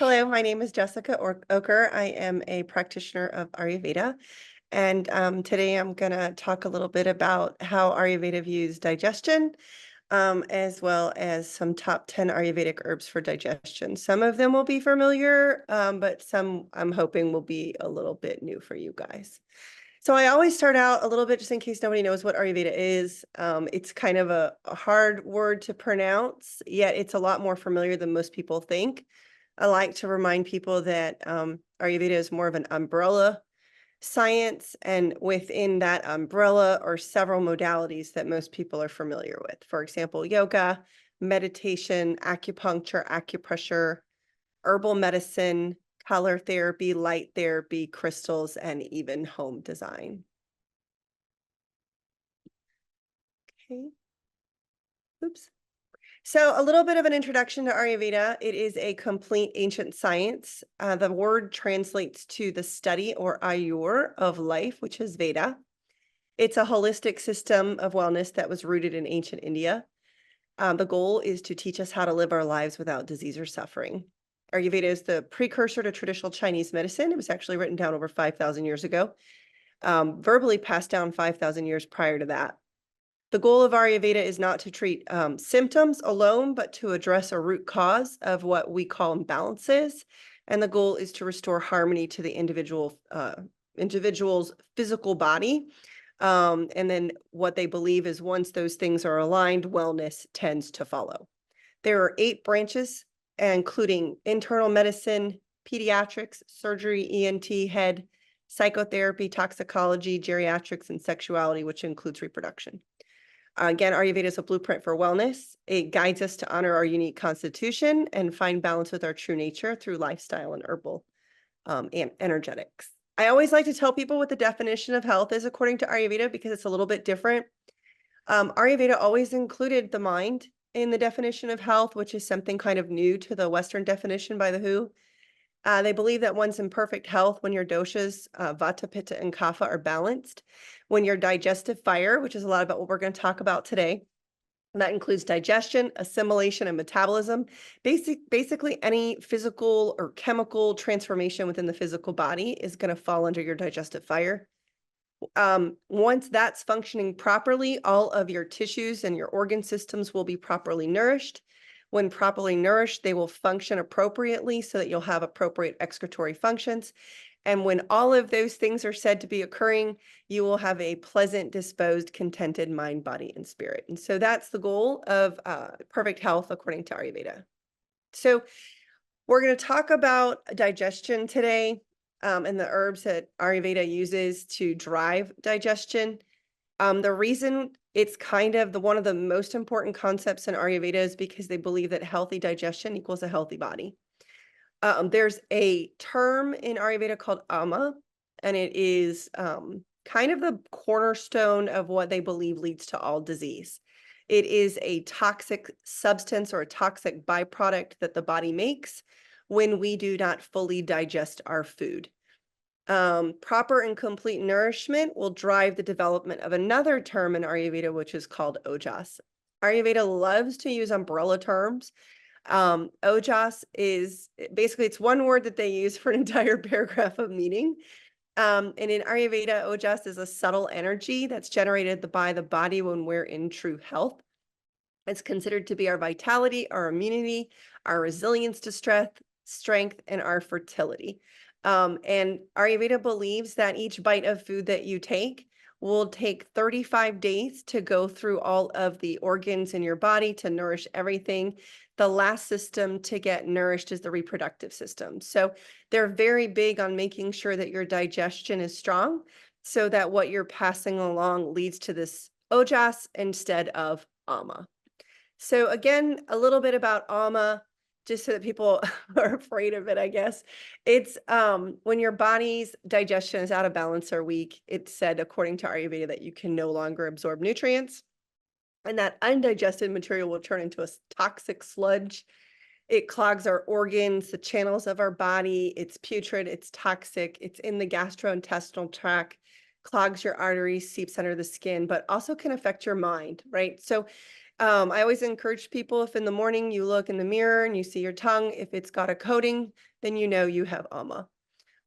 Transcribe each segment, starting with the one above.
Hello, my name is Jessica Oker. I am a practitioner of Ayurveda, and today I'm going to talk a little bit about how Ayurveda views digestion, as well as some top 10 Ayurvedic herbs for digestion. Some of them will be familiar, but some I'm hoping will be a little bit new for you guys. So I always start out a little bit, just in case nobody knows what Ayurveda is. It's kind of a hard word to pronounce, yet it's a lot more familiar than most people think. I like to remind people that Ayurveda is more of an umbrella science, and within that umbrella are several modalities that most people are familiar with. For example, yoga, meditation, acupuncture, acupressure, herbal medicine, color therapy, light therapy, crystals, and even home design. Okay. Oops. So a little bit of an introduction to Ayurveda. It is a complete ancient science. The word translates to the study or ayur of life, which is Veda. It's a holistic system of wellness that was rooted in ancient India. The goal is to teach us how to live our lives without disease or suffering. Ayurveda is the precursor to traditional Chinese medicine. It was actually written down over 5,000 years ago, verbally passed down 5,000 years prior to that. The goal of Ayurveda is not to treat symptoms alone, but to address a root cause of what we call imbalances. And the goal is to restore harmony to the individual's physical body. And then what they believe is once those things are aligned, wellness tends to follow. There are 8 branches, including internal medicine, pediatrics, surgery, ENT, head, psychotherapy, toxicology, geriatrics, and sexuality, which includes reproduction. Again, Ayurveda is a blueprint for wellness. It guides us to honor our unique constitution and find balance with our true nature through lifestyle and herbal and energetics. I always like to tell people what the definition of health is according to Ayurveda because it's a little bit different. Ayurveda always included the mind in the definition of health, which is something kind of new to the Western definition by the WHO. They believe that one's in perfect health when your doshas, vata, pitta, and kapha are balanced, when your digestive fire, which is a lot about what we're going to talk about today, and that includes digestion, assimilation, and metabolism. Basically, any physical or chemical transformation within the physical body is going to fall under your digestive fire. Once that's functioning properly, all of your tissues and your organ systems will be properly nourished. When properly nourished, they will function appropriately so that you'll have appropriate excretory functions. And when all of those things are said to be occurring, you will have a pleasant, disposed, contented mind, body, and spirit. And so that's the goal of perfect health according to Ayurveda. So we're going to talk about digestion today and the herbs that Ayurveda uses to drive digestion. The reason it's kind of one of the most important concepts in Ayurveda is because they believe that healthy digestion equals a healthy body. There's a term in Ayurveda called ama, and it is kind of the cornerstone of what they believe leads to all disease. It is a toxic substance or a toxic byproduct that the body makes when we do not fully digest our food. Proper and complete nourishment will drive the development of another term in Ayurveda, which is called ojas. Ayurveda loves to use umbrella terms. Ojas is basically, it's one word that they use for an entire paragraph of meaning. And in Ayurveda, ojas is a subtle energy that's generated by the body when we're in true health. It's considered to be our vitality, our immunity, our resilience to strength, and our fertility. And Ayurveda believes that each bite of food that you take will take 35 days to go through all of the organs in your body to nourish everything. The last system to get nourished is the reproductive system. So they're very big on making sure that your digestion is strong so that what you're passing along leads to this ojas instead of ama. So again, a little bit about ama, just so that people are afraid of it, I guess. It's when your body's digestion is out of balance or weak, it's said, according to Ayurveda, that you can no longer absorb nutrients. And that undigested material will turn into a toxic sludge. It clogs our organs, the channels of our body. It's putrid, it's toxic, it's in the gastrointestinal tract, clogs your arteries, seeps under the skin, but also can affect your mind, right? So I always encourage people, if in the morning you look in the mirror and you see your tongue, if it's got a coating, then you know you have AMA.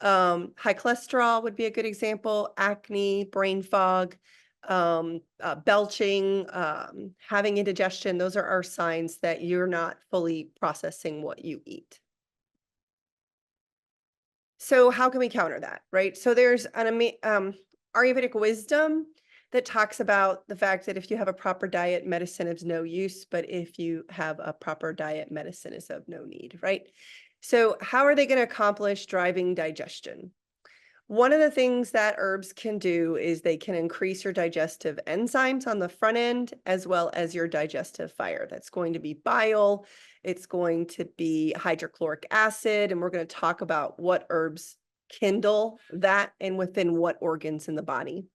High cholesterol would be a good example, acne, brain fog, belching, having indigestion. Those are our signs that you're not fully processing what you eat. So how can we counter that, right? So there's Ayurvedic wisdom that talks about the fact that if you have a proper diet, medicine is no use, but if you have a proper diet, medicine is of no need, right? So how are they going to accomplish driving digestion? One of the things that herbs can do is they can increase your digestive enzymes on the front end, as well as your digestive fire. That's going to be bile, it's going to be hydrochloric acid, and we're going to talk about what herbs kindle that and within what organs in the body.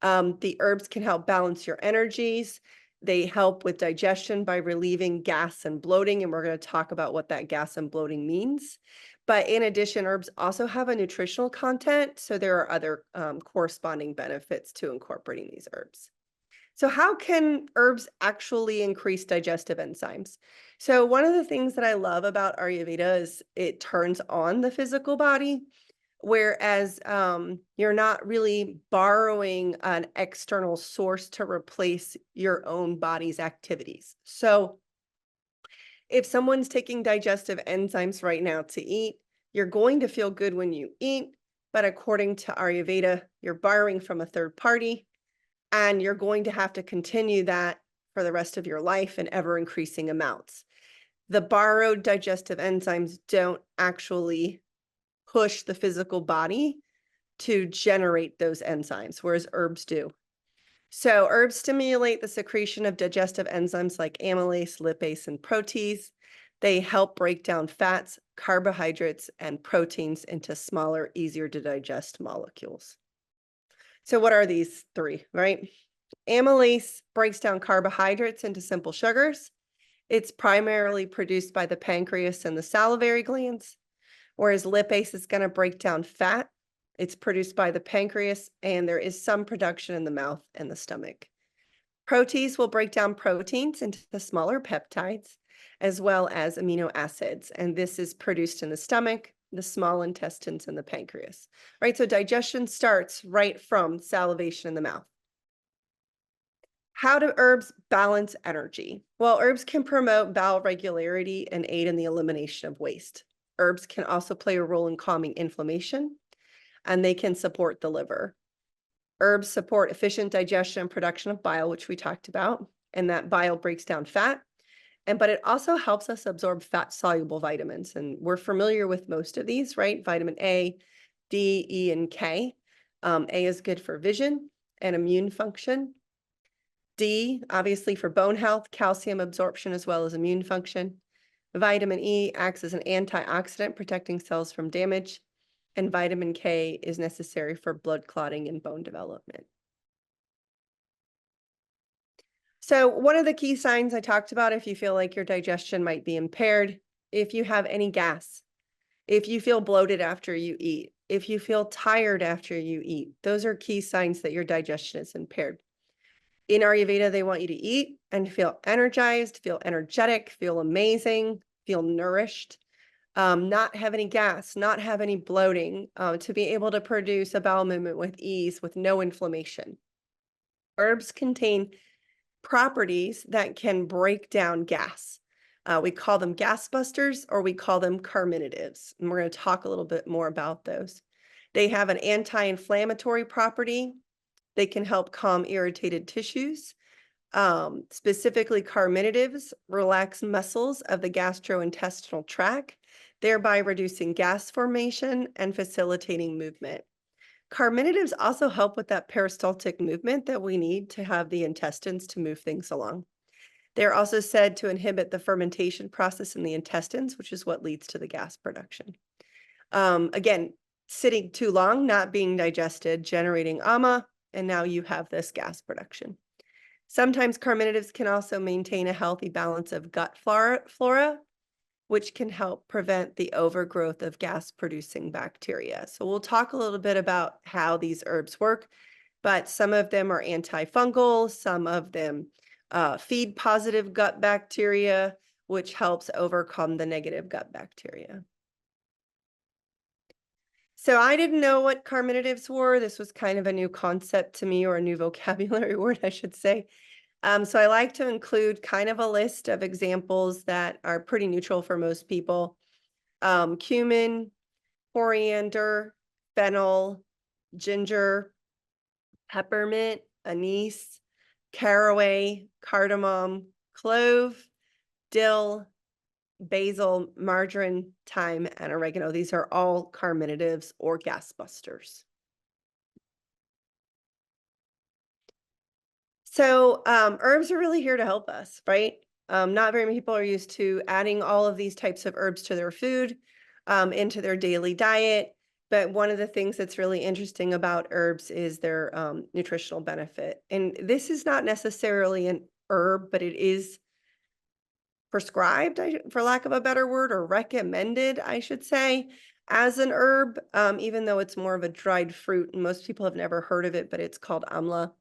The herbs can help balance your energies. They help with digestion by relieving gas and bloating, and we're going to talk about what that gas and bloating means. But in addition, herbs also have a nutritional content, so there are other corresponding benefits to incorporating these herbs. So how can herbs actually increase digestive enzymes? So one of the things that I love about Ayurveda is it turns on the physical body, whereas you're not really borrowing an external source to replace your own body's activities. So if someone's taking digestive enzymes right now to eat, you're going to feel good when you eat, but according to Ayurveda, you're borrowing from a third party, and you're going to have to continue that for the rest of your life in ever increasing amounts. The borrowed digestive enzymes don't actually push the physical body to generate those enzymes, whereas herbs do. So herbs stimulate the secretion of digestive enzymes like amylase, lipase, and protease. They help break down fats, carbohydrates, and proteins into smaller, easier to digest molecules. So what are these three, right? Amylase breaks down carbohydrates into simple sugars. It's primarily produced by the pancreas and the salivary glands, whereas lipase is going to break down fat. It's produced by the pancreas, and there is some production in the mouth and the stomach. Protease will break down proteins into the smaller peptides, as well as amino acids, and this is produced in the stomach, the small intestines, and the pancreas, right? So digestion starts right from salivation in the mouth. How do herbs balance energy? Well, herbs can promote bowel regularity and aid in the elimination of waste. Herbs can also play a role in calming inflammation, and they can support the liver. Herbs support efficient digestion and production of bile, which we talked about, and that bile breaks down fat. But it also helps us absorb fat-soluble vitamins, and we're familiar with most of these, right? Vitamin A, D, E, and K. A is good for vision and immune function. D, obviously for bone health, calcium absorption, as well as immune function. Vitamin E acts as an antioxidant, protecting cells from damage. And vitamin K is necessary for blood clotting and bone development. So one of the key signs I talked about, if you feel like your digestion might be impaired, if you have any gas, if you feel bloated after you eat, if you feel tired after you eat, those are key signs that your digestion is impaired. In Ayurveda, they want you to eat and feel energized, feel energetic, feel amazing, feel nourished, not have any gas, not have any bloating, to be able to produce a bowel movement with ease, with no inflammation. Herbs contain properties that can break down gas. We call them gas busters, or we call them carminatives. And we're going to talk a little bit more about those. They have an anti-inflammatory property. They can help calm irritated tissues. Specifically, carminatives relax muscles of the gastrointestinal tract, thereby reducing gas formation and facilitating movement. Carminatives also help with that peristaltic movement that we need to have the intestines to move things along. They're also said to inhibit the fermentation process in the intestines, which is what leads to the gas production. Again, sitting too long, not being digested, generating ama, and now you have this gas production. Sometimes carminatives can also maintain a healthy balance of gut flora, which can help prevent the overgrowth of gas-producing bacteria. So we'll talk a little bit about how these herbs work, but some of them are antifungal, some of them feed positive gut bacteria, which helps overcome the negative gut bacteria. So I didn't know what carminatives were. This was kind of a new concept to me, or a new vocabulary word, I should say. So I like to include kind of a list of examples that are pretty neutral for most people. Cumin, coriander, fennel, ginger, peppermint, anise, caraway, cardamom, clove, dill, basil, marjoram, thyme, and oregano. These are all carminatives or gas busters. So herbs are really here to help us, right? Not very many people are used to adding all of these types of herbs to their food, into their daily diet. But one of the things that's really interesting about herbs is their nutritional benefit. And this is not necessarily an herb, but it is prescribed, for lack of a better word, or recommended, I should say, as an herb, even though it's more of a dried fruit. And most people have never heard of it, but it's called amla.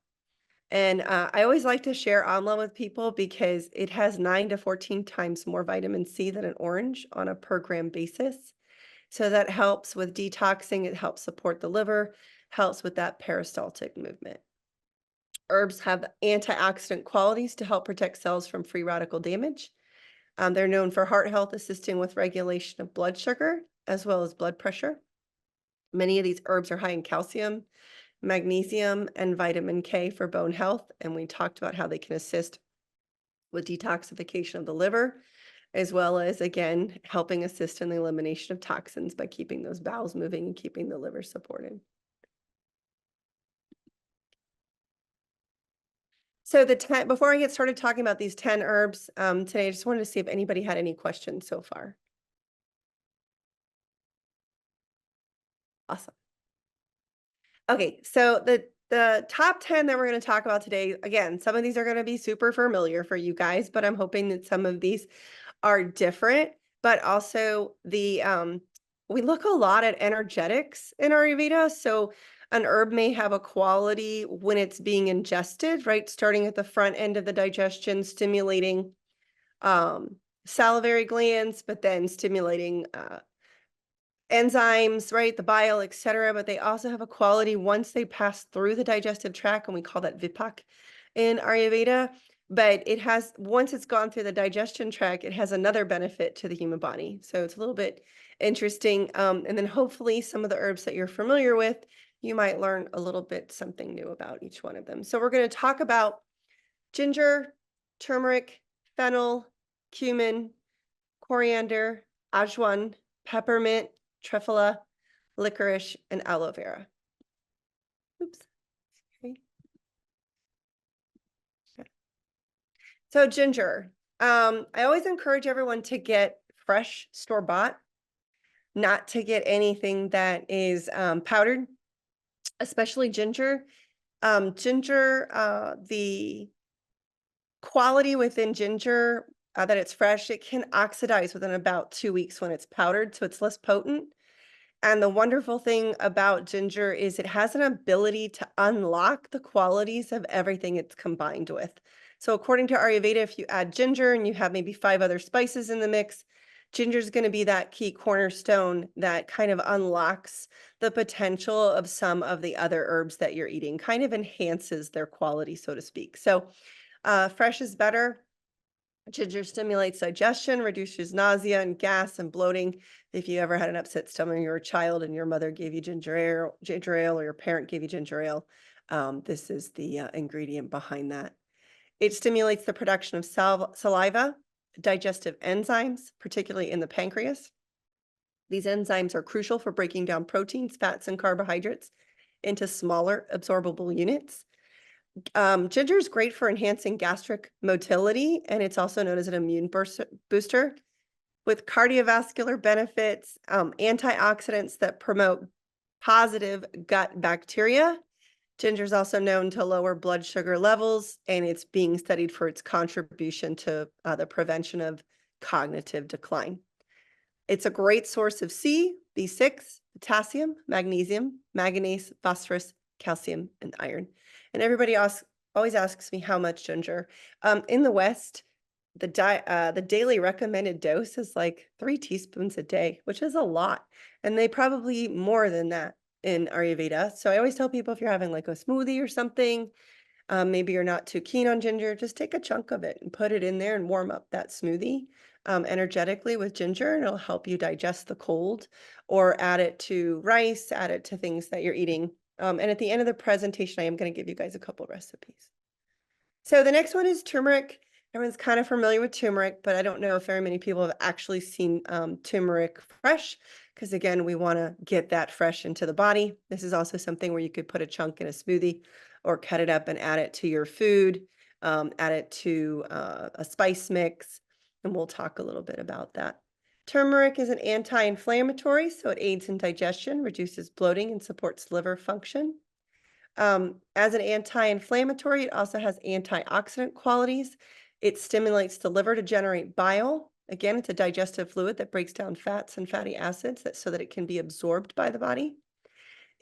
And I always like to share amla with people because it has 9 to 14 times more vitamin C than an orange on a per gram basis. So that helps with detoxing. It helps support the liver, helps with that peristaltic movement. Herbs have antioxidant qualities to help protect cells from free radical damage. They're known for heart health, assisting with regulation of blood sugar as well as blood pressure. Many of these herbs are high in calcium, magnesium, and vitamin K for bone health. And we talked about how they can assist with detoxification of the liver, as well as, again, helping assist in the elimination of toxins by keeping those bowels moving and keeping the liver supported. So before I get started talking about these 10 herbs today, I just wanted to see if anybody had any questions so far. Awesome. Okay, so the top 10 that we're going to talk about today, again, some of these are going to be super familiar for you guys, but I'm hoping that some of these are different. But also we look a lot at energetics in Ayurveda. So an herb may have a quality when it's being ingested, right? Starting at the front end of the digestion, stimulating salivary glands, but then stimulating enzymes, right? The bile, etc. But they also have a quality once they pass through the digestive tract, and we call that vipak in Ayurveda. But it has, once it's gone through the digestion tract, it has another benefit to the human body. So it's a little bit interesting. And then hopefully some of the herbs that you're familiar with, you might learn a little bit something new about each one of them. So we're going to talk about ginger, turmeric, fennel, cumin, coriander, ajwain, peppermint, triphala, licorice, and aloe vera. Oops. Okay. So ginger. I always encourage everyone to get fresh store-bought, not to get anything that is powdered, especially ginger. The quality within ginger, that it's fresh, it can oxidize within about 2 weeks when it's powdered, so it's less potent. And the wonderful thing about ginger is it has an ability to unlock the qualities of everything it's combined with. So according to Ayurveda, if you add ginger and you have maybe 5 other spices in the mix, ginger is going to be that key cornerstone that kind of unlocks the potential of some of the other herbs that you're eating, kind of enhances their quality, so to speak. So fresh is better. Ginger stimulates digestion, reduces nausea and gas and bloating. If you ever had an upset stomach when you were a child and your mother gave you ginger ale, or your parent gave you ginger ale, this is the ingredient behind that. It stimulates the production of saliva, digestive enzymes, particularly in the pancreas. These enzymes are crucial for breaking down proteins, fats, and carbohydrates into smaller absorbable units. Ginger is great for enhancing gastric motility, and it's also known as an immune booster with cardiovascular benefits, antioxidants that promote positive gut bacteria. Ginger is also known to lower blood sugar levels, and it's being studied for its contribution to the prevention of cognitive decline. It's a great source of C, B6, potassium, magnesium, manganese, phosphorus, calcium, and iron. And everybody always asks me how much ginger. In the West, the daily recommended dose is like 3 teaspoons a day, which is a lot, and they probably eat more than that in Ayurveda. So I always tell people if you're having like a smoothie or something, maybe you're not too keen on ginger, just take a chunk of it and put it in there and warm up that smoothie energetically with ginger, and it'll help you digest the cold, or add it to rice, add it to things that you're eating. And at the end of the presentation, I am going to give you guys a couple recipes. So the next one is turmeric. Everyone's kind of familiar with turmeric, but I don't know if very many people have actually seen turmeric fresh, because again, we want to get that fresh into the body. This is also something where you could put a chunk in a smoothie or cut it up and add it to your food, add it to a spice mix, and we'll talk a little bit about that. Turmeric is an anti-inflammatory, so it aids in digestion, reduces bloating, and supports liver function. As an anti-inflammatory, it also has antioxidant qualities. It stimulates the liver to generate bile. Again, it's a digestive fluid that breaks down fats and fatty acids so that it can be absorbed by the body.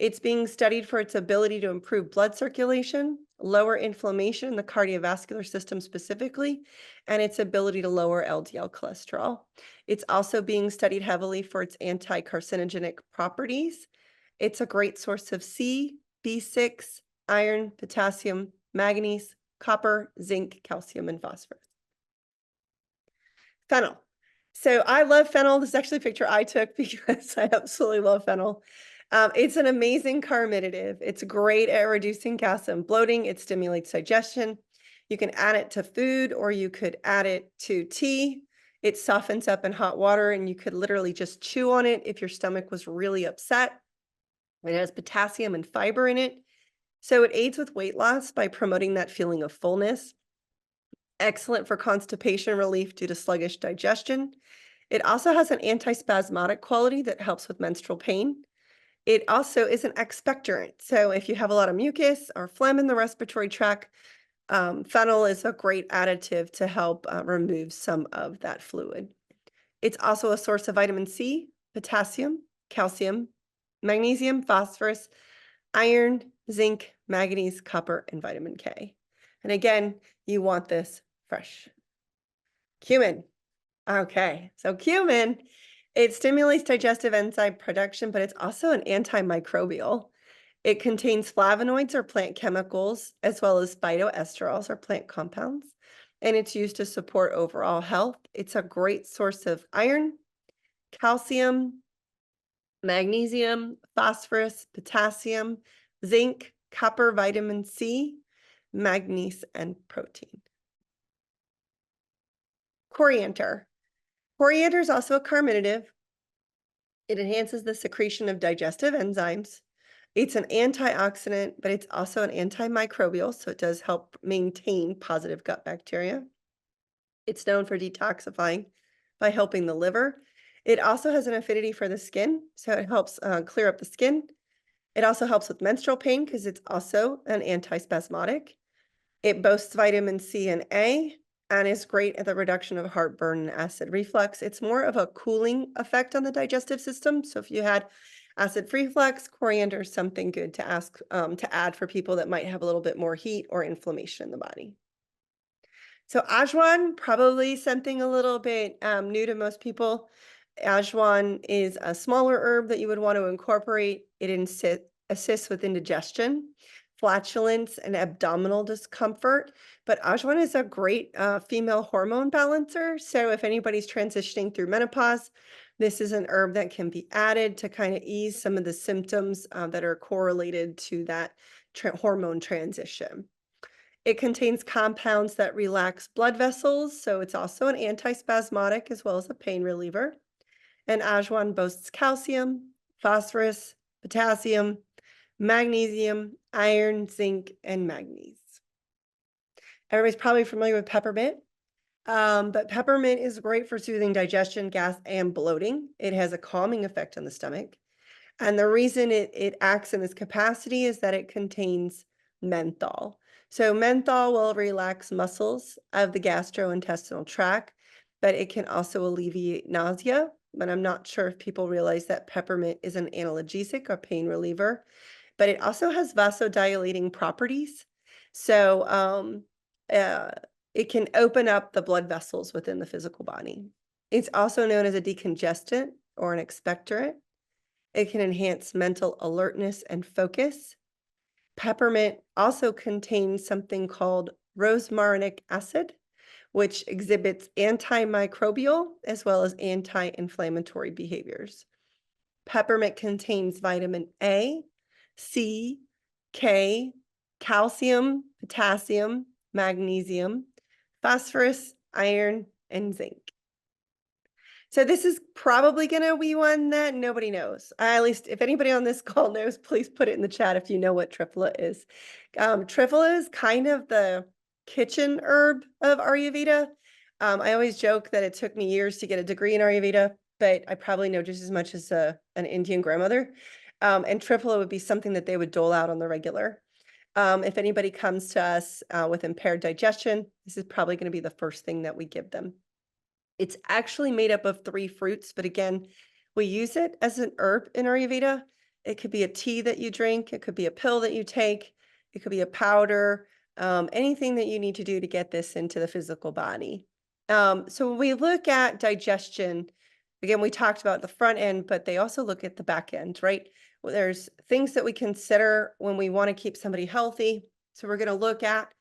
It's being studied for its ability to improve blood circulation, lower inflammation in the cardiovascular system specifically, and its ability to lower LDL cholesterol. It's also being studied heavily for its anti-carcinogenic properties. It's a great source of C, B6, iron, potassium, manganese, copper, zinc, calcium, and phosphorus. Fennel. So I love fennel. This is actually a picture I took because I absolutely love fennel. It's an amazing carminative. It's great at reducing gas and bloating. It stimulates digestion. You can add it to food, or you could add it to tea. It softens up in hot water, and you could literally just chew on it if your stomach was really upset. It has potassium and fiber in it. So it aids with weight loss by promoting that feeling of fullness. Excellent for constipation relief due to sluggish digestion. It also has an antispasmodic quality that helps with menstrual pain. It also is an expectorant. So if you have a lot of mucus or phlegm in the respiratory tract, fennel is a great additive to help remove some of that fluid. It's also a source of vitamin C, potassium, calcium, magnesium, phosphorus, iron, zinc, manganese, copper, and vitamin K. And again, you want this fresh. Cumin. Okay, so cumin, it stimulates digestive enzyme production, but it's also an antimicrobial. It contains flavonoids or plant chemicals, as well as phytoesterols or plant compounds, and it's used to support overall health. It's a great source of iron, calcium, magnesium, phosphorus, potassium, zinc, copper, vitamin C, manganese, and protein. Coriander. Coriander is also a carminative. It enhances the secretion of digestive enzymes. It's an antioxidant, but it's also an antimicrobial, so it does help maintain positive gut bacteria. It's known for detoxifying by helping the liver. It also has an affinity for the skin, so it helps clear up the skin. It also helps with menstrual pain because it's also an antispasmodic. It boasts vitamin C and A, and is great at the reduction of heartburn and acid reflux. It's more of a cooling effect on the digestive system. So if you had acid reflux, coriander is something good to ask to add for people that might have a little bit more heat or inflammation in the body. So ajwain, probably something a little bit new to most people. Ajwain is a smaller herb that you would want to incorporate. It assists with indigestion, flatulence, and abdominal discomfort. But ajwain is a great female hormone balancer. So if anybody's transitioning through menopause, this is an herb that can be added to kind of ease some of the symptoms that are correlated to that hormone transition. It contains compounds that relax blood vessels, so it's also an antispasmodic as well as a pain reliever. And ajwain boasts calcium, phosphorus, potassium, magnesium, iron, zinc, and manganese. Everybody's probably familiar with peppermint, but peppermint is great for soothing digestion, gas, and bloating. It has a calming effect on the stomach. And the reason it acts in this capacity is that it contains menthol. So menthol will relax muscles of the gastrointestinal tract, but it can also alleviate nausea. But I'm not sure if people realize that peppermint is an analgesic or pain reliever, but it also has vasodilating properties. So uh, it can open up the blood vessels within the physical body. It's also known as a decongestant or an expectorant. It can enhance mental alertness and focus. Peppermint also contains something called rosmarinic acid, which exhibits antimicrobial as well as anti-inflammatory behaviors. Peppermint contains vitamin A, C, K, calcium, potassium, magnesium, phosphorus, iron, and zinc. So this is probably going to be one that nobody knows. At least if anybody on this call knows, please put it in the chat if you know what triphala is. Triphala is kind of the kitchen herb of Ayurveda. I always joke that it took me years to get a degree in Ayurveda, but I probably know just as much as an Indian grandmother. And triphala would be something that they would dole out on the regular. If anybody comes to us with impaired digestion, this is probably going to be the first thing that we give them. It's actually made up of 3 fruits, but again, we use it as an herb in Ayurveda. It could be a tea that you drink, it could be a pill that you take, it could be a powder, anything that you need to do to get this into the physical body. So when we look at digestion, again, we talked about the front end, but they also look at the back end, right? Well, there's things that we consider when we want to keep somebody healthy. So we're going to look at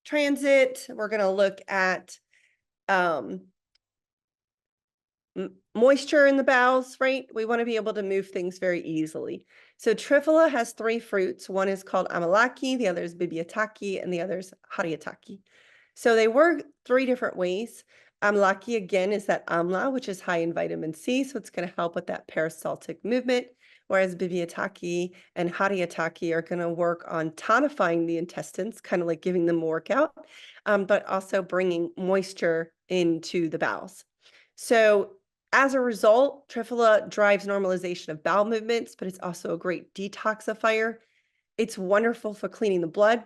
transit, we're going to look at moisture in the bowels, right? We want to be able to move things very easily. So triphala has 3 fruits. One is called amalaki, the other is bibiataki, and the other is haryataki. So they work 3 different ways. Amalaki, again, is that amla, which is high in vitamin C, so it's going to help with that peristaltic movement, whereas bibiataki and haryataki are going to work on tonifying the intestines, kind of like giving them a workout, but also bringing moisture into the bowels. So as a result, triphala drives normalization of bowel movements, but it's also a great detoxifier. It's wonderful for cleaning the blood,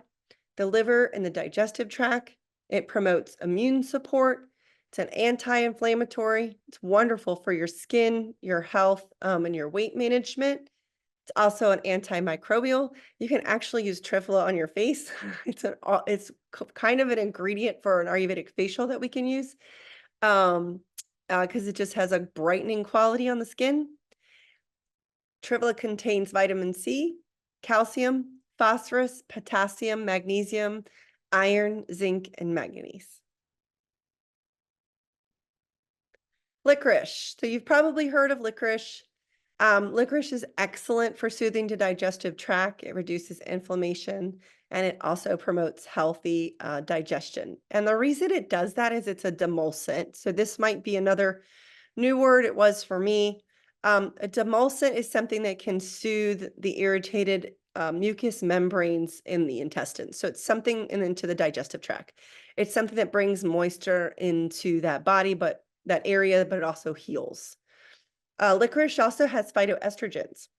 the liver, and the digestive tract. It promotes immune support. It's an anti-inflammatory. It's wonderful for your skin, your health, and your weight management. It's also an antimicrobial. You can actually use triphala on your face. It's kind of an ingredient for an Ayurvedic facial that we can use. Because it just has a brightening quality on the skin. Triphala contains vitamin C, calcium, phosphorus, potassium, magnesium, iron, zinc, and manganese. Licorice. So you've probably heard of licorice. Licorice is excellent for soothing the digestive tract. It reduces inflammation, and it also promotes healthy digestion. And the reason it does that is it's a demulcent. So this might be another new word. It was for me. A demulcent is something that can soothe the irritated mucous membranes in the intestines. So it's something into the digestive tract. It's something that brings moisture into that body, but that area, but it also heals. Licorice also has phytoestrogens.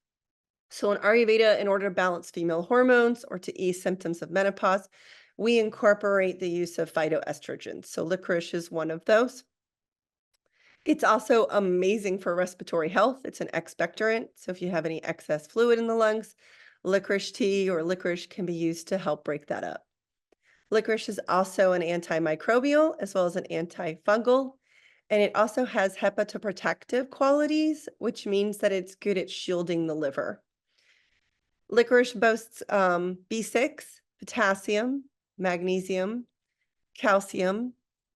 So in Ayurveda, in order to balance female hormones or to ease symptoms of menopause, we incorporate the use of phytoestrogens. So licorice is one of those. It's also amazing for respiratory health. It's an expectorant. So if you have any excess fluid in the lungs, licorice tea or licorice can be used to help break that up. Licorice is also an antimicrobial as well as an antifungal. And it also has hepatoprotective qualities, which means that it's good at shielding the liver. Licorice boasts B6, potassium, magnesium, calcium,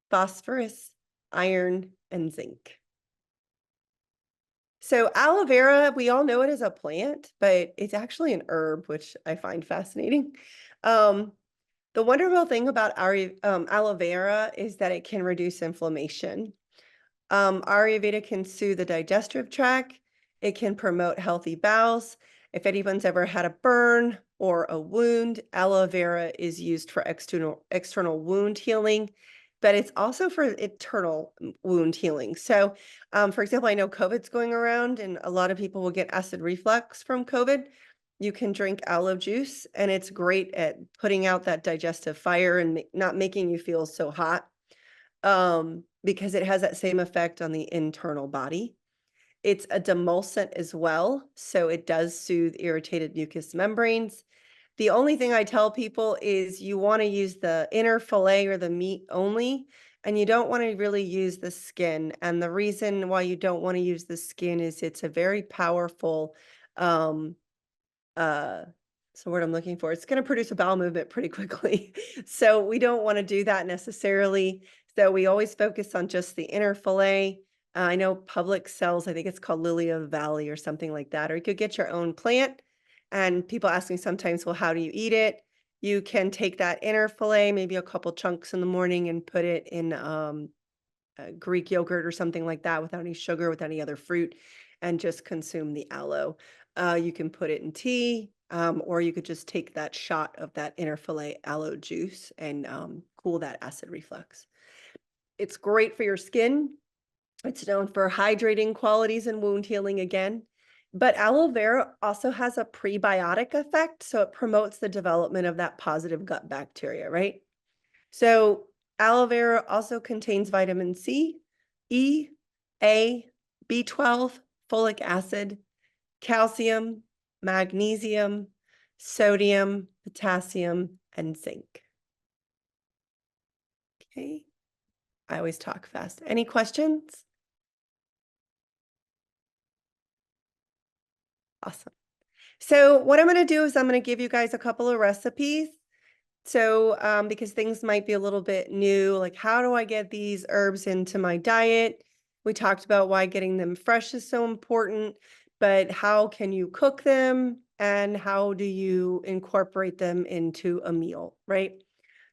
phosphorus, iron, and zinc. So aloe vera, we all know it as a plant, but it's actually an herb, which I find fascinating. The wonderful thing about aloe vera is that it can reduce inflammation. Ayurveda can soothe the digestive tract. It can promote healthy bowels. If anyone's ever had a burn or a wound, aloe vera is used for external wound healing, but it's also for internal wound healing. So, for example, I know COVID's going around and a lot of people will get acid reflux from COVID. You can drink aloe juice and it's great at putting out that digestive fire and not making you feel so hot. Because it has that same effect on the internal body. It's a demulcent as well, so it does soothe irritated mucous membranes. The only thing I tell people is you want to use the inner fillet or the meat only, and you don't want to really use the skin. And the reason why you don't want to use the skin is it's a very powerful, um, so what I'm looking for, it's going to produce a bowel movement pretty quickly. So we don't want to do that necessarily. So we always focus on just the inner fillet. I know Publix sells, I think it's called Lily of the Valley or something like that, or you could get your own plant. And people ask me sometimes, well, how do you eat it? You can take that inner fillet, maybe a couple chunks in the morning, and put it in Greek yogurt or something like that without any sugar, without any other fruit, and just consume the aloe. You can put it in tea, or you could just take that shot of that inner fillet aloe juice and cool that acid reflux. It's great for your skin. It's known for hydrating qualities and wound healing again. But aloe vera also has a prebiotic effect, so it promotes the development of that positive gut bacteria, right? So aloe vera also contains vitamin C, E, A, B12, folic acid, calcium, magnesium, sodium, potassium, and zinc. Okay. I always talk fast. Any questions? Awesome. So what I'm going to do is I'm going to give you guys a couple of recipes. So, because things might be a little bit new, like how do I get these herbs into my diet? We talked about why getting them fresh is so important, but how can you cook them and how do you incorporate them into a meal, right?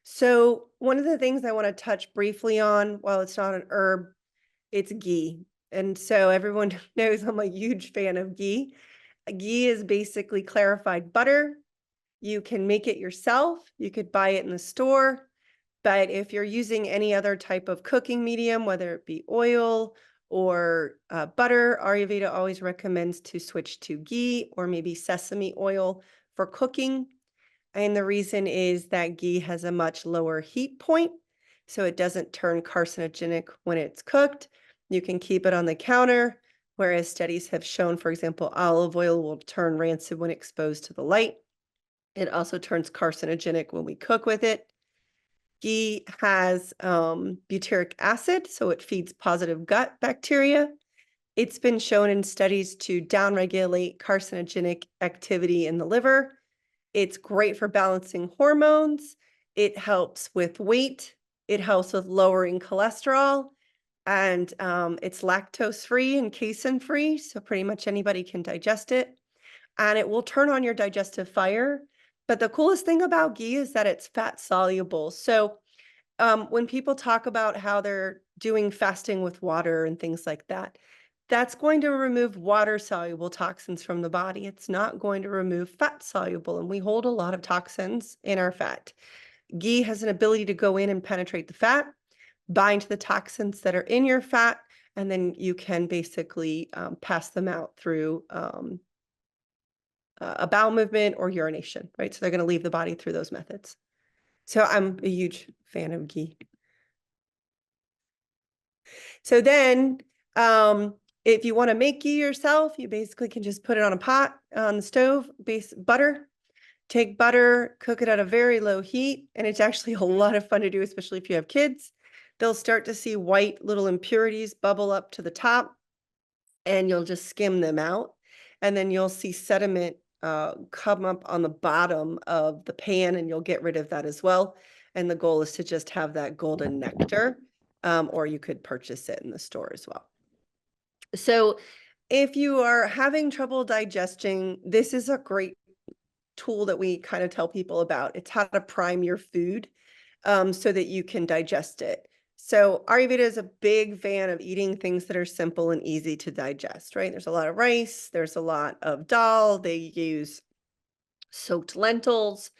So, one of the things I want to touch briefly on, while it's not an herb, it's ghee. And so everyone knows I'm a huge fan of ghee. Ghee is basically clarified butter. You can make it yourself. You could buy it in the store. But if you're using any other type of cooking medium, whether it be oil or butter, Ayurveda always recommends to switch to ghee or maybe sesame oil for cooking. And the reason is that ghee has a much lower heat point, so it doesn't turn carcinogenic when it's cooked. You can keep it on the counter, whereas studies have shown, for example, olive oil will turn rancid when exposed to the light. It also turns carcinogenic when we cook with it. Ghee has butyric acid, so it feeds positive gut bacteria. It's been shown in studies to downregulate carcinogenic activity in the liver. It's great for balancing hormones. It helps with weight. It helps with lowering cholesterol. And it's lactose-free and casein-free, so pretty much anybody can digest it. And it will turn on your digestive fire. But the coolest thing about ghee is that it's fat soluble. So when people talk about how they're doing fasting with water and things like that, that's going to remove water soluble toxins from the body. It's not going to remove fat soluble, and we hold a lot of toxins in our fat. Ghee has an ability to go in and penetrate the fat, bind to the toxins that are in your fat, and then you can basically pass them out through a bowel movement or urination, right? So they're going to leave the body through those methods. So I'm a huge fan of ghee. So then, if you want to make ghee yourself, you basically can just put it on a pot on the stove, butter. Take butter, cook it at a very low heat, and it's actually a lot of fun to do, especially if you have kids. They'll start to see white little impurities bubble up to the top, and you'll just skim them out. And then you'll see sediment come up on the bottom of the pan, and you'll get rid of that as well. And the goal is to just have that golden nectar, or you could purchase it in the store as well. So if you are having trouble digesting, this is a great tool that we kind of tell people about. It's how to prime your food so that you can digest it. So Ayurveda is a big fan of eating things that are simple and easy to digest, right? There's a lot of rice, there's a lot of dal, they use soaked lentils.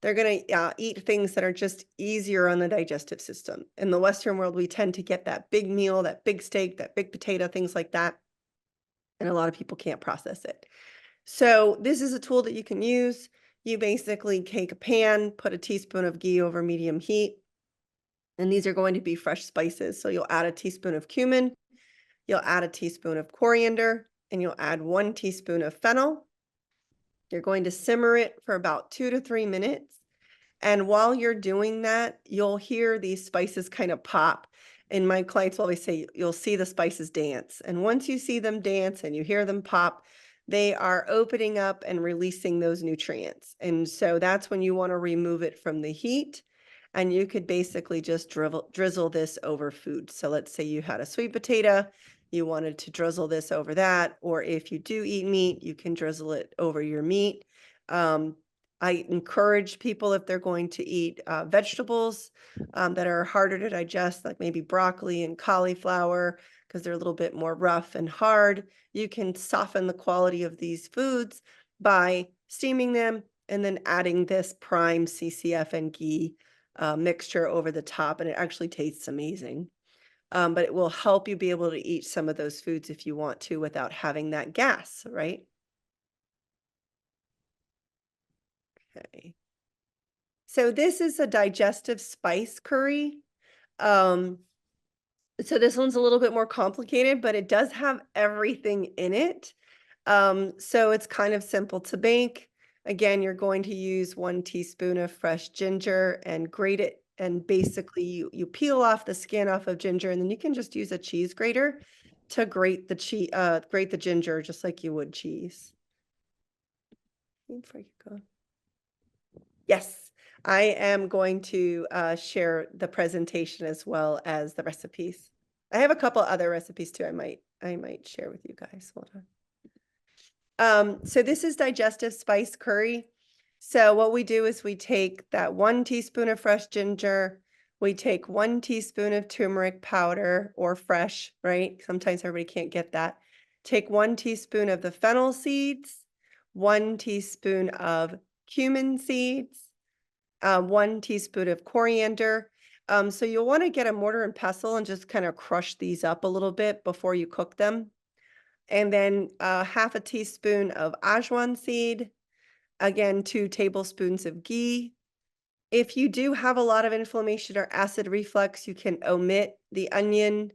They're going to eat things that are just easier on the digestive system. In the Western world, we tend to get that big meal, that big steak, that big potato, things like that. And a lot of people can't process it. So this is a tool that you can use. You basically take a pan, put a teaspoon of ghee over medium heat, and these are going to be fresh spices. So you'll add a teaspoon of cumin, you'll add a teaspoon of coriander, and you'll add 1 teaspoon of fennel. You're going to simmer it for about 2 to 3 minutes. And while you're doing that, you'll hear these spices kind of pop. And my clients will always say, you'll see the spices dance. And once you see them dance and you hear them pop, they are opening up and releasing those nutrients. And so that's when you want to remove it from the heat. And you could basically just drizzle this over food. So let's say you had a sweet potato, you wanted to drizzle this over that. Or if you do eat meat, you can drizzle it over your meat. I encourage people, if they're going to eat vegetables that are harder to digest, like maybe broccoli and cauliflower, because they're a little bit more rough and hard, you can soften the quality of these foods by steaming them and then adding this prime CCF and ghee mixture over the top, and it actually tastes amazing. But it will help you be able to eat some of those foods if you want to without having that gas, right? Okay. So this is a digestive spice curry. Um, so this one's a little bit more complicated, but it does have everything in it. So it's kind of simple to make. Again, you're going to use 1 teaspoon of fresh ginger and grate it. And basically you peel off the skin off of ginger, and then you can just use a cheese grater to grate the ginger just like you would cheese. Before you go. Yes, I am going to share the presentation as well as the recipes. I have a couple other recipes too. I might share with you guys. Hold on. So this is digestive spice curry. So what we do is we take that 1 teaspoon of fresh ginger, we take 1 teaspoon of turmeric powder or fresh, right? Sometimes everybody can't get that. Take 1 teaspoon of the fennel seeds, 1 teaspoon of cumin seeds, 1 teaspoon of coriander. So you'll want to get a mortar and pestle and just kind of crush these up a little bit before you cook them. And then half a teaspoon of Ajwan seed, again, 2 tablespoons of ghee. If you do have a lot of inflammation or acid reflux, you can omit the onion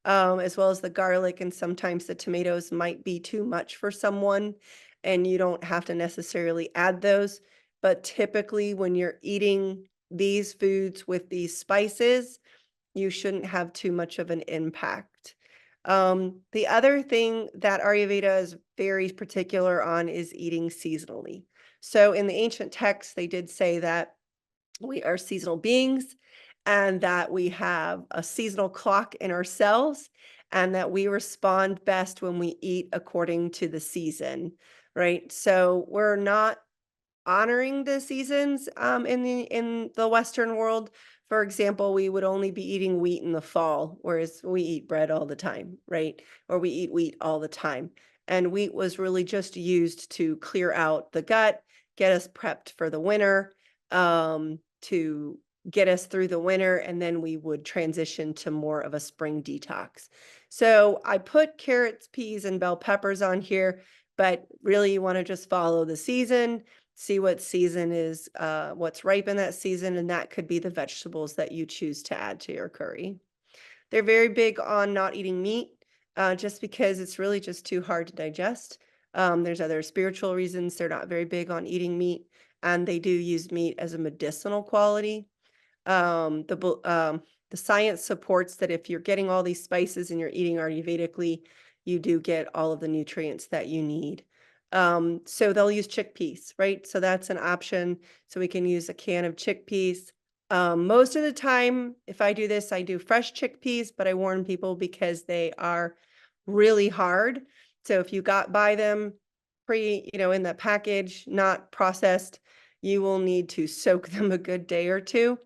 as well as the garlic, and sometimes the tomatoes might be too much for someone, and you don't have to necessarily add those. But typically, when you're eating these foods with these spices, you shouldn't have too much of an impact. The other thing that Ayurveda is very particular on is eating seasonally. So in the ancient texts, they did say that we are seasonal beings and that we have a seasonal clock in ourselves and that we respond best when we eat according to the season, right? So we're not honoring the seasons in the Western world. For example, we would only be eating wheat in the fall, whereas we eat bread all the time, right? Or we eat wheat all the time. And wheat was really just used to clear out the gut, get us prepped for the winter, to get us through the winter, and then we would transition to more of a spring detox. So I put carrots, peas, and bell peppers on here, but really you want to just follow the season, see what season is, what's ripe in that season, and that could be the vegetables that you choose to add to your curry. They're very big on not eating meat, just because it's really just too hard to digest. There's other spiritual reasons they're not very big on eating meat, and they do use meat as a medicinal quality. The science supports that if you're getting all these spices and you're eating Ayurvedically, you do get all of the nutrients that you need. So they'll use chickpeas, right? So that's an option. So we can use a can of chickpeas. Most of the time, if I do this, I do fresh chickpeas, but I warn people because they are really hard. So if you buy them in the package, not processed, you will need to soak them a good day or two.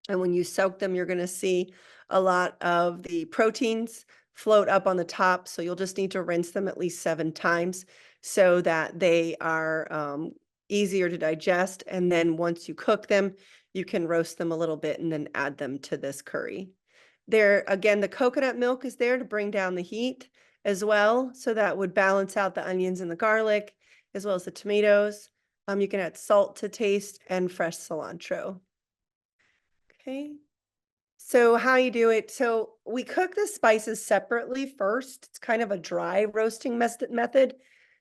And when you soak them, you're going to see a lot of the proteins float up on the top. So you'll just need to rinse them at least 7 times so that they are easier to digest. And then once you cook them, you can roast them a little bit and then add them to this curry. Again, the coconut milk is there to bring down the heat as well. So that would balance out the onions and the garlic as well as the tomatoes. You can add salt to taste and fresh cilantro. Okay. So how you do it? So we cook the spices separately first. It's kind of a dry roasting method.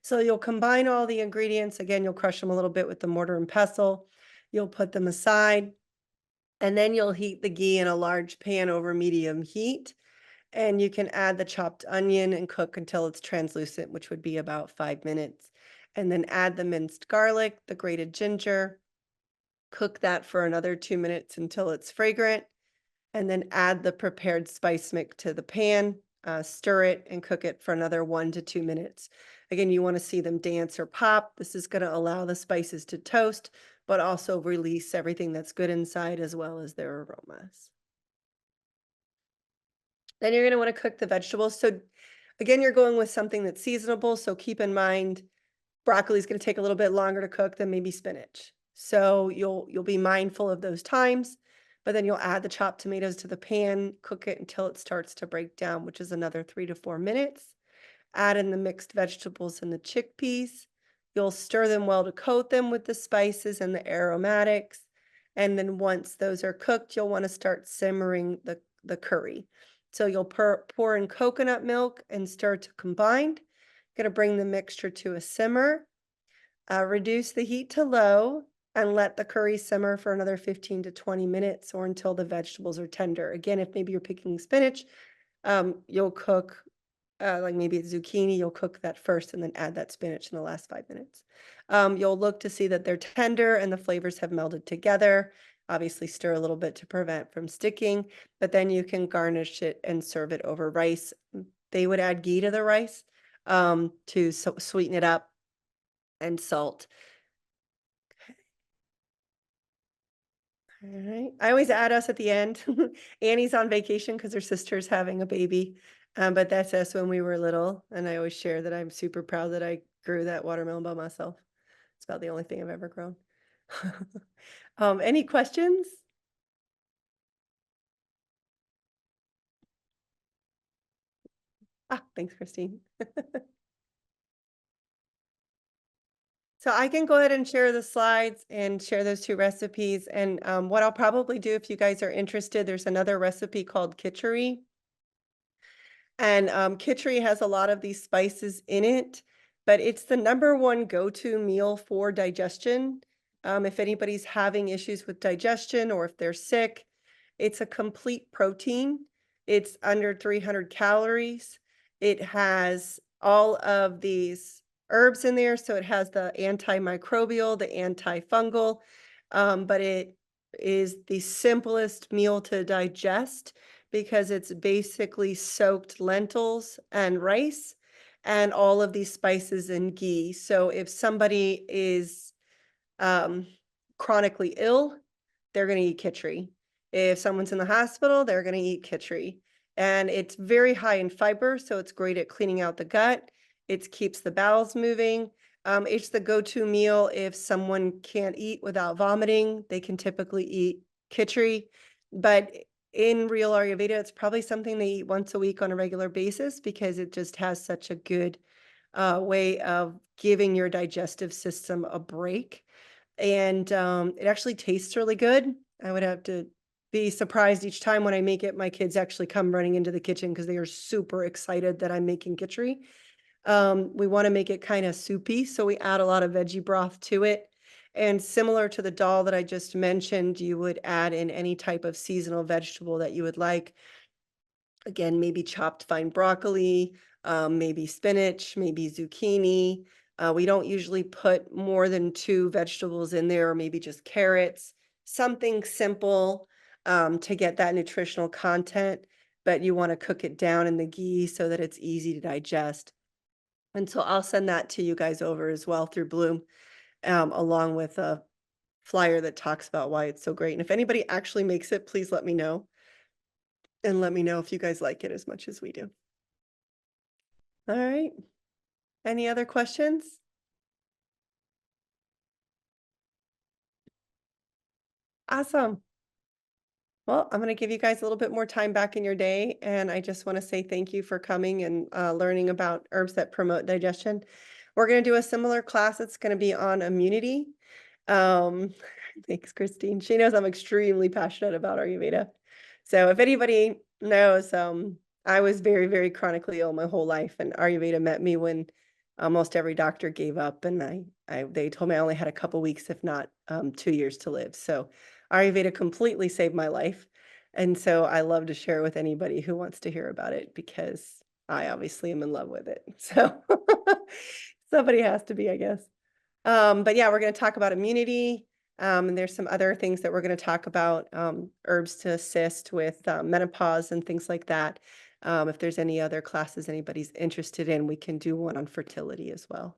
So you'll combine all the ingredients. Again, you'll crush them a little bit with the mortar and pestle. You'll put them aside, and then you'll heat the ghee in a large pan over medium heat. And you can add the chopped onion and cook until it's translucent, which would be about 5 minutes. And then add the minced garlic, the grated ginger, cook that for another 2 minutes until it's fragrant, and then add the prepared spice mix to the pan, stir it, and cook it for another 1 to 2 minutes. Again, you want to see them dance or pop. This is going to allow the spices to toast, but also release everything that's good inside as well as their aromas. Then you're going to want to cook the vegetables. So again, you're going with something that's seasonable. So keep in mind, broccoli is going to take a little bit longer to cook than maybe spinach. So you'll be mindful of those times, but then you'll add the chopped tomatoes to the pan, cook it until it starts to break down, which is another 3 to 4 minutes. Add in the mixed vegetables and the chickpeas. You'll stir them well to coat them with the spices and the aromatics. And then once those are cooked, you'll want to start simmering the curry. So you'll pour in coconut milk and stir to combine. Going to bring the mixture to a simmer. Reduce the heat to low and let the curry simmer for another 15 to 20 minutes or until the vegetables are tender. Again, if maybe you're picking spinach, you'll cook like maybe it's zucchini, you'll cook that first and then add that spinach in the last 5 minutes. You'll look to see that they're tender and the flavors have melded together. Obviously stir a little bit to prevent from sticking, but then you can garnish it and serve it over rice. They would add ghee to the rice to sweeten it up, and salt. All right. I always add us at the end. Annie's on vacation because her sister's having a baby. But that's us when we were little. And I always share that I'm super proud that I grew that watermelon by myself. It's about the only thing I've ever grown. Any questions? Thanks, Christine. So I can go ahead and share the slides and share those two recipes. And what I'll probably do, if you guys are interested, there's another recipe called khichdi. And khichdi has a lot of these spices in it, but it's the #1 go-to meal for digestion. If anybody's having issues with digestion or if they're sick, it's a complete protein. It's under 300 calories. It has all of these herbs in there, so it has the antimicrobial, the antifungal, but it is the simplest meal to digest because it's basically soaked lentils and rice and all of these spices and ghee. So if somebody is um, chronically ill, they're going to eat khichdi. If someone's in the hospital, they're going to eat khichdi. And it's very high in fiber, so it's great at cleaning out the gut. It keeps the bowels moving. It's the go-to meal if someone can't eat without vomiting. They can typically eat khichdi. But in real Ayurveda, it's probably something they eat once a week on a regular basis because it just has such a good way of giving your digestive system a break. And it actually tastes really good. I would have to be surprised each time when I make it. My kids actually come running into the kitchen because they are super excited that I'm making khichdi. We want to make it kind of soupy, so we add a lot of veggie broth to it. And similar to the dal that I just mentioned, you would add in any type of seasonal vegetable that you would like. Again, maybe chopped fine broccoli, maybe spinach, maybe zucchini. We don't usually put more than 2 vegetables in there, or maybe just carrots. Something simple to get that nutritional content, but you want to cook it down in the ghee so that it's easy to digest. And so I'll send that to you guys over as well through Bloom, along with a flyer that talks about why it's so great. And if anybody actually makes it, please let me know. And let me know if you guys like it as much as we do. All right. Any other questions? Awesome. Well, I'm going to give you guys a little bit more time back in your day. And I just want to say thank you for coming and learning about herbs that promote digestion. We're going to do a similar class. It's going to be on immunity. Um, thanks, Christine. She knows I'm extremely passionate about Ayurveda. So if anybody knows, I was very, very chronically ill my whole life. And Ayurveda met me when almost every doctor gave up, and they told me I only had a couple weeks, if not 2 years to live. So Ayurveda completely saved my life. And so I love to share with anybody who wants to hear about it because I obviously am in love with it. So somebody has to be, I guess. But yeah, we're going to talk about immunity. And there's some other things that we're going to talk about, herbs to assist with menopause and things like that. If there's any other classes anybody's interested in, we can do one on fertility as well.